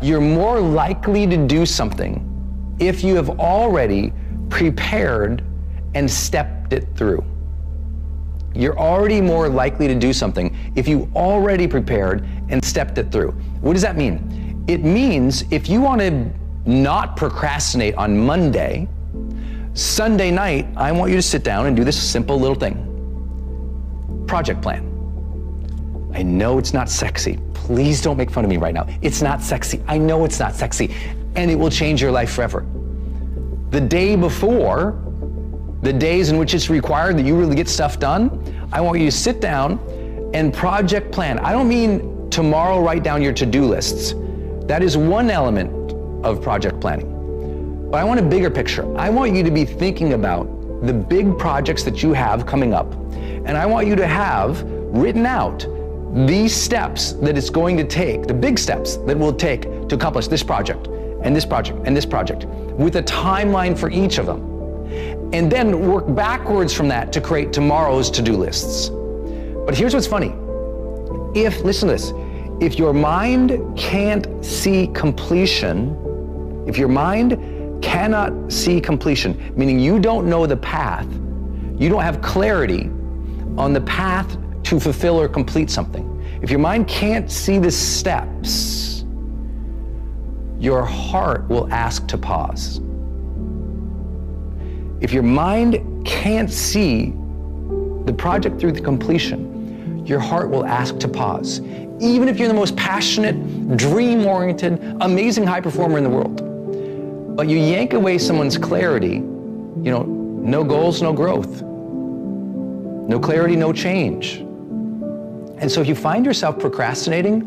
You're more likely to do something if you have already prepared and stepped it through. You're already more likely to do something if you already prepared and stepped it through. What does that mean? It means if you want to not procrastinate on Monday, Sunday night, I want you to sit down and do this simple little thing. Project plan. I know it's not sexy. Please don't make fun of me right now. It's not sexy. I know it's not sexy, and it will change your life forever. The day before, the days in which it's required that you really get stuff done, I want you to sit down and project plan. I don't mean tomorrow write down your to-do lists. That is one element of project planning. But I want a bigger picture. I want you to be thinking about the big projects that you have coming up, and I want you to have written out these steps that it's going to take, the big steps that will take to accomplish this project, and this project, and this project, with a timeline for each of them. And then work backwards from that to create tomorrow's to-do lists. But here's what's funny. Listen to this, if your mind can't see completion, if your mind cannot see completion, meaning you don't know the path, you don't have clarity on the path to fulfill or complete something. If your mind can't see the steps, your heart will ask to pause. If your mind can't see the project through the completion, your heart will ask to pause. Even if you're the most passionate, dream-oriented, amazing high performer in the world, but you yank away someone's clarity, no goals, no growth. No clarity, no change. And so if you find yourself procrastinating,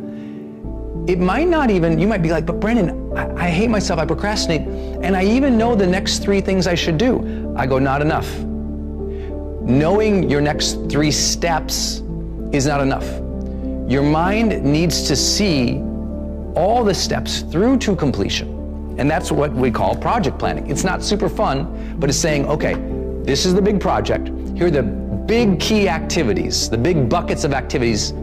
it might not even, you might be like, but Brandon, I hate myself, I procrastinate, and I even know the next 3 things I should do. I go, not enough. Knowing your next 3 steps is not enough. Your mind needs to see all the steps through to completion. And that's what we call project planning. It's not super fun, but it's saying, okay, this is the big project. Here are the big key activities, the big buckets of activities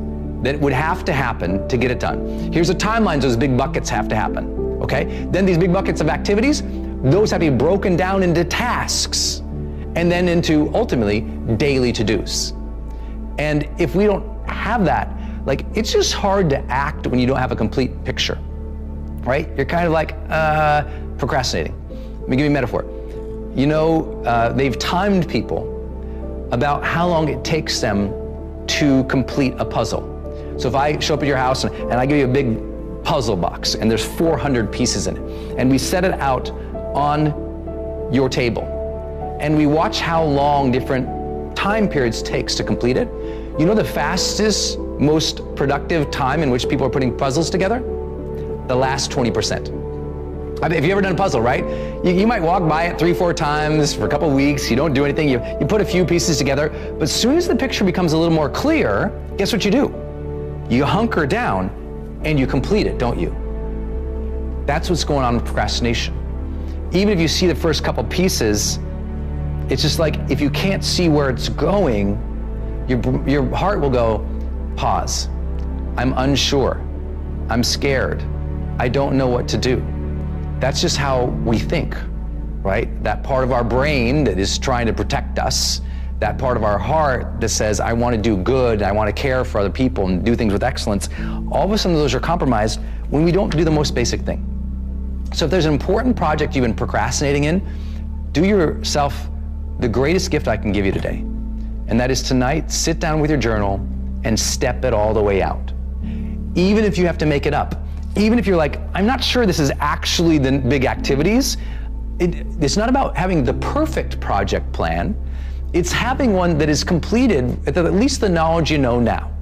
that would have to happen to get it done. Here's the timelines those big buckets have to happen, okay? Then these big buckets of activities, those have to be broken down into tasks and then into, ultimately, daily to-dos. And if we don't have that, it's just hard to act when you don't have a complete picture, right? You're kind of like procrastinating. Let me give you a metaphor. They've timed people about how long it takes them to complete a puzzle. So if I show up at your house and I give you a big puzzle box and there's 400 pieces in it, and we set it out on your table, and we watch how long different time periods takes to complete it, the fastest, most productive time in which people are putting puzzles together? The last 20%. Have you ever done a puzzle, right? You might walk by it 3-4 times for a couple weeks, you don't do anything, you put a few pieces together, but as soon as the picture becomes a little more clear, guess what you do? You hunker down and you complete it, don't you? That's what's going on with procrastination. Even if you see the first couple pieces, it's just like if you can't see where it's going, your heart will go, pause. I'm unsure. I'm scared. I don't know what to do. That's just how we think, right? That part of our brain that is trying to protect us, that part of our heart that says, I want to do good, I want to care for other people and do things with excellence, all of a sudden those are compromised when we don't do the most basic thing. So if there's an important project you've been procrastinating in, do yourself the greatest gift I can give you today. And that is tonight, sit down with your journal and step it all the way out. Even if you have to make it up. Even if you're like, I'm not sure this is actually the big activities, it's not about having the perfect project plan. It's having one that is completed at least the knowledge you know now.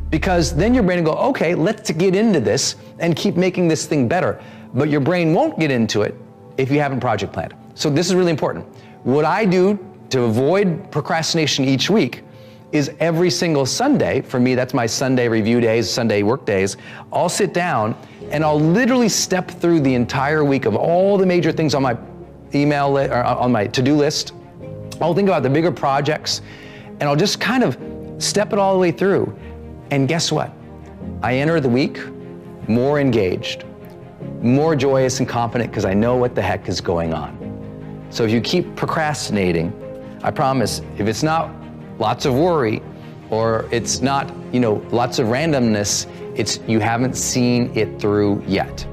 Because then your brain will go, okay, let's get into this and keep making this thing better. But your brain won't get into it if you haven't project planned. So this is really important. What I do to avoid procrastination each week is every single Sunday, for me that's my Sunday review days, Sunday work days, I'll sit down and I'll literally step through the entire week of all the major things on my email list, or on my to-do list. I'll think about the bigger projects and I'll just kind of step it all the way through. And guess what? I enter the week more engaged, more joyous and confident because I know what the heck is going on. So if you keep procrastinating, I promise, if it's not lots of worry or it's not, lots of randomness, it's you haven't seen it through yet.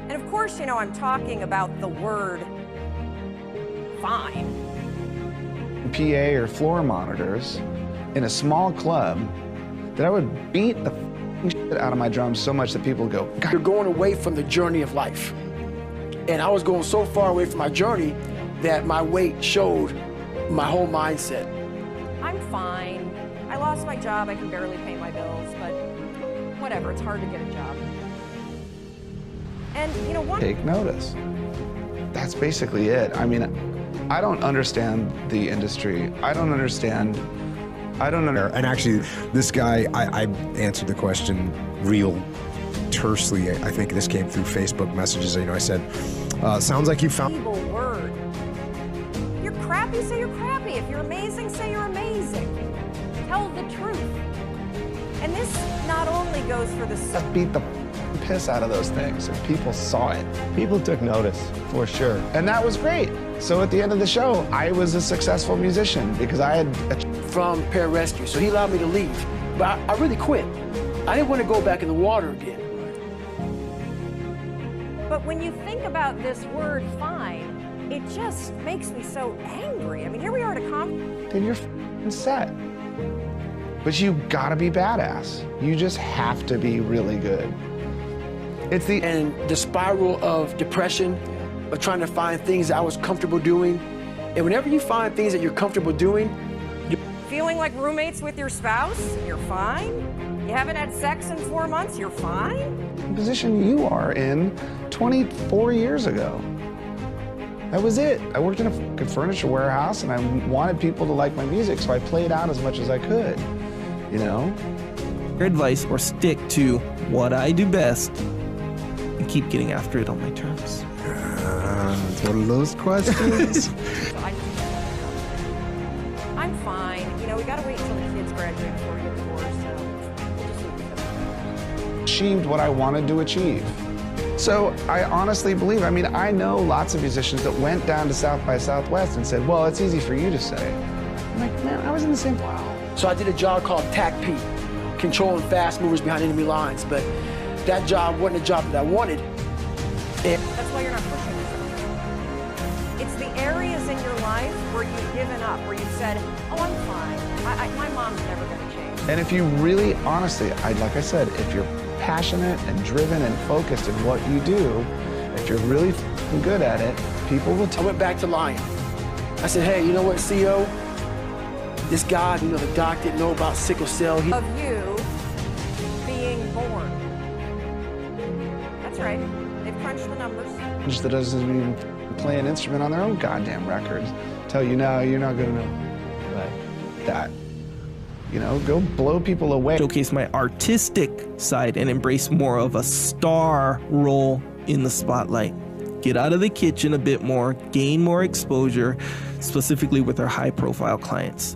And of course, I'm talking about the word fine. PA or floor monitors in a small club that I would beat the shit out of my drums so much that people go, God. You're going away from the journey of life. And I was going so far away from my journey that my weight showed my whole mindset. I'm fine. I lost my job. I can barely pay my bills, but whatever, it's hard to get a job. And take notice. That's basically it. I mean, I don't understand the industry. I don't understand. And actually, this guy, I answered the question real tersely. I think this came through Facebook messages. I said, sounds like you found. Evil word. You're crappy, say you're crappy. If you're amazing, say you're amazing. Tell the truth. And this not only goes for the. Beat the piss out of those things, and people saw it. People took notice, for sure. And that was great. So at the end of the show, I was a successful musician because I had from pararescue, so he allowed me to leave. But I really quit. I didn't want to go back in the water again. But when you think about this word fine, it just makes me so angry. I mean, here we are at a conference. Then you're set. But you gotta be badass. You just have to be really good. It's and the spiral of depression, of trying to find things that I was comfortable doing. And whenever you find things that you're comfortable doing, feeling like roommates with your spouse, you're fine. You haven't had sex in 4 months, you're fine. The position you are in 24 years ago. That was it. I worked in a furniture warehouse and I wanted people to like my music, so I played out as much as I could, Advice, or stick to what I do best and keep getting after it on my terms. It's one of those questions. I'm fine. We gotta wait until the kids graduate before we get divorced, so we'll just leave it. Achieved what I wanted to achieve. So I honestly believe, I know lots of musicians that went down to South by Southwest and said, well, it's easy for you to say. I'm like, man, I was in the same. Wow. So I did a job called TAC-P, controlling fast movers behind enemy lines, but that job wasn't a job that I wanted. That's why you're not pushing yourself. It's the areas in your life where you've given up, where you've said, oh, I'm fine. My mom's never gonna change. And if you really, honestly, like I said, if you're passionate and driven and focused in what you do, if you're really good at it, people will I went back to lying. I said, hey, you know what, CO? This guy, the doc didn't know about sickle cell. Of you being born. That's right. They've crunched the numbers. That doesn't even play an instrument on their own goddamn records. Tell you, no, you're not gonna know that. Go blow people away. Showcase my artistic side and embrace more of a star role in the spotlight. Get out of the kitchen a bit more, gain more exposure, specifically with our high-profile clients.